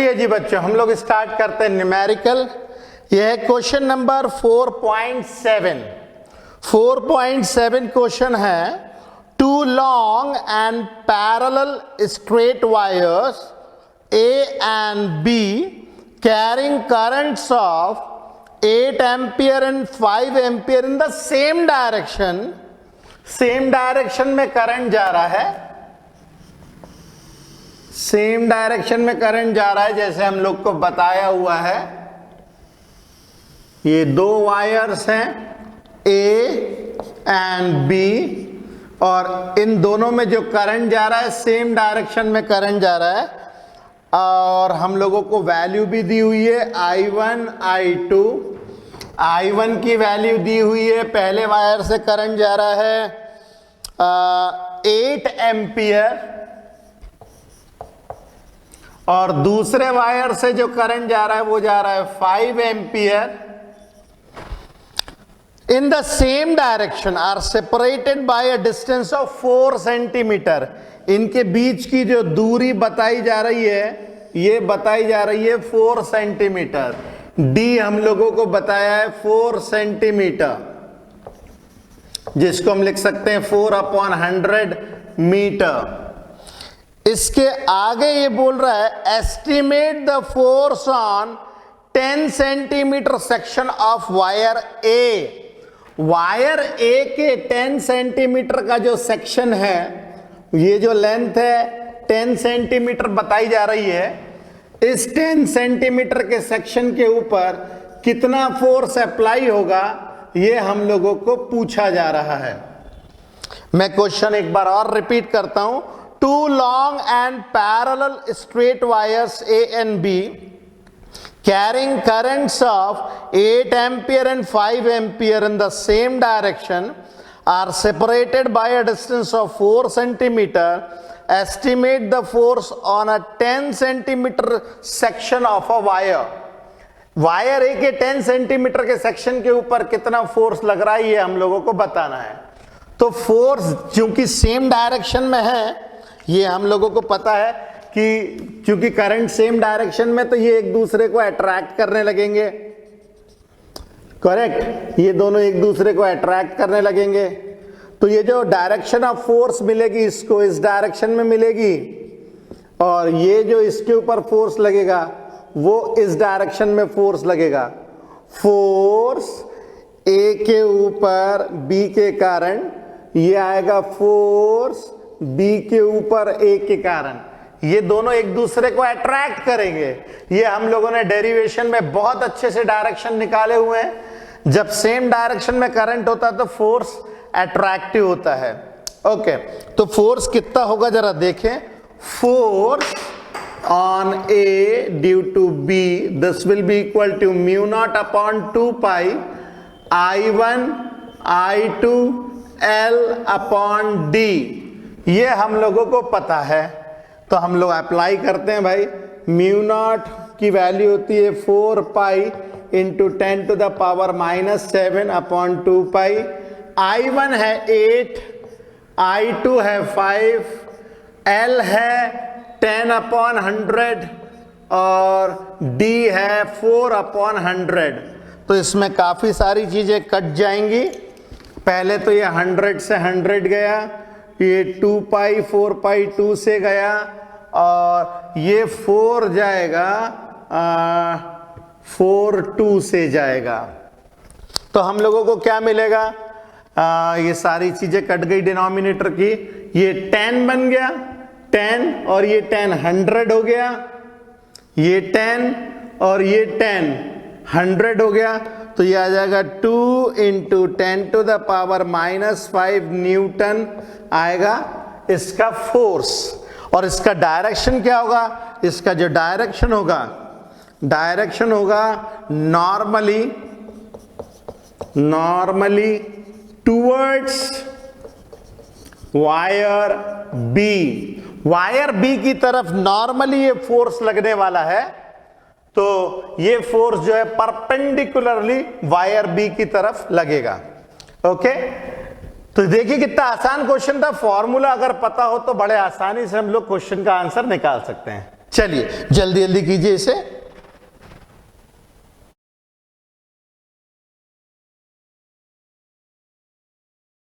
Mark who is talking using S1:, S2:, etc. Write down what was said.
S1: चलिए जी बच्चों, हम लोग स्टार्ट करते हैं न्यूमेरिकल। यह है क्वेश्चन नंबर 4.7। 4.7 क्वेश्चन है, two long and parallel straight wires A and B carrying currents of 8 ampere and 5 ampere in the same direction. Same direction में करंट जा रहा है, सेम डायरेक्शन में करंट जा रहा है जैसे हम लोग को बताया हुआ है। ये दो वायर्स हैं ए एंड बी, और इन दोनों में जो करंट जा रहा है सेम डायरेक्शन में करंट जा रहा है, और हम लोगों को वैल्यू भी दी हुई है I1 I2। I1 की वैल्यू दी हुई है, पहले वायर से करंट जा रहा है 8 एम्पियर, और दूसरे वायर से जो करंट जा रहा है वो जा रहा है 5 ampere. In the same direction are separated by a distance of 4 centimetre. इनके बीच की जो दूरी बताई जा रही है, ये बताई जा रही है 4 सेंटीमीटर। डी हम लोगों को बताया है 4 सेंटीमीटर, जिसको हम लिख सकते हैं 4/100 मीटर। इसके आगे ये बोल रहा है estimate the force on 10 centimetre section of wire A. Wire A के 10 सेंटीमीटर का जो सेक्शन है, ये जो लेंथ है 10 सेंटीमीटर बताई जा रही है, इस 10 सेंटीमीटर के सेक्शन के ऊपर कितना फोर्स अप्लाई होगा, ये हम लोगों को पूछा जा रहा है। मैं क्वेश्चन एक बार और रिपीट करता हूं। Two long and parallel straight wires A and B carrying currents of 8 ampere and 5 ampere in the same direction are separated by a distance of 4 centimeter. Estimate the force on a 10 centimeter section of a wire. Wire A के 10 centimetre के section के ऊपर कितना force लग रहा है, ये हम लोगों को बताना है। तो फोर्स चूंकि सेम डायरेक्शन में है, ये हम लोगों को पता है कि चूंकि करंट सेम डायरेक्शन में, तो ये एक दूसरे को अट्रैक्ट करने लगेंगे। करेक्ट, ये दोनों एक दूसरे को अट्रैक्ट करने लगेंगे। तो ये जो डायरेक्शन ऑफ फोर्स मिलेगी, इसको इस डायरेक्शन में मिलेगी, और ये जो इसके ऊपर फोर्स लगेगा वो इस डायरेक्शन में फोर्स लगेगा। फोर्स ए के ऊपर बी के कारण, ये आएगा फोर्स बी के ऊपर ए के कारण। ये दोनों एक दूसरे को अट्रैक्ट करेंगे। ये हम लोगों ने डेरिवेशन में बहुत अच्छे से डायरेक्शन निकाले हुए हैं। जब सेम डायरेक्शन में करंट होता है तो फोर्स अट्रैक्टिव होता है। ओके, तो फोर्स कितना होगा जरा देखें। Force on A due to B, this will be equal to μ0/2 pi I1 I2 L/d। ये हम लोगों को पता है, तो हम लोग अप्लाई करते हैं भाई। μ0 की वैल्यू होती है 4 pi into 10 to the power -7/2 pi. I1 है 8, I2 है 5, L है 10/100 और D है 4/100। तो इसमें काफी सारी चीजें कट जाएंगी। पहले तो ये 100 से 100 गया, ये 2 पाई 4 पाई 2 से गया, और ये 4 जाएगा 4 2 से जाएगा। तो हम लोगों को क्या मिलेगा, ये सारी चीजें कट गई डिनोमिनेटर की। ये 10 बन गया, 10 और ये 10 100 हो गया, ये 10 और ये 10 100 हो गया। तो ये आ जाएगा 2 into 10 to the power -5 Newton आएगा इसका फोर्स। और इसका डायरेक्शन क्या होगा, इसका जो डायरेक्शन होगा normally towards wire B. Wire B की तरफ नॉर्मली ये फोर्स लगने वाला है, तो ये फोर्स जो है परपेंडिकुलरली वायर बी की तरफ लगेगा। ओके, तो देखिए कितना आसान क्वेश्चन था। फॉर्मूला अगर पता हो तो बड़े आसानी से हम लोग क्वेश्चन का आंसर निकाल सकते हैं। चलिए जल्दी जल्दी कीजिए इसे।